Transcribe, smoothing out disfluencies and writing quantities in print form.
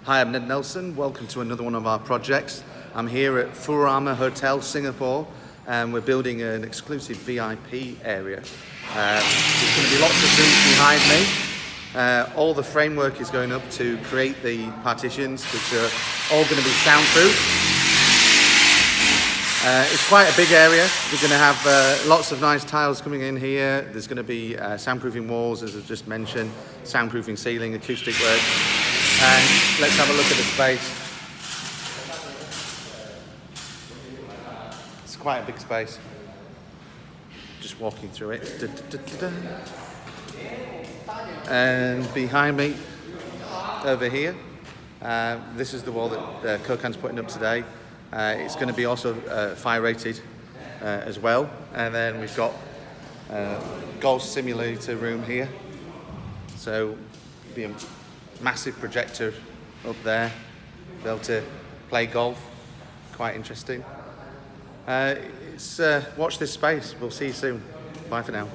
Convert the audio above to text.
Hi, I'm Ned Nelson. Welcome to another one of our projects. I'm here at Furama Hotel, Singapore, and we're building an exclusive VIP area. There's going to be lots of rooms behind me. All the framework is going up to create the partitions, which are all going to be soundproof. It's quite a big area. We're going to have lots of nice tiles coming in here. There's going to be soundproofing walls, as I just mentioned, soundproofing ceiling, acoustic work. And let's have a look at the space. It's quite a big space. Just walking through it. And behind me, over here, this is the wall that Kokan's putting up today. It's going to be also fire rated as well. And then we've got golf simulator room here. So be a massive projector up there, be able to play golf. Quite interesting. Watch this space. We'll see you soon. Bye for now.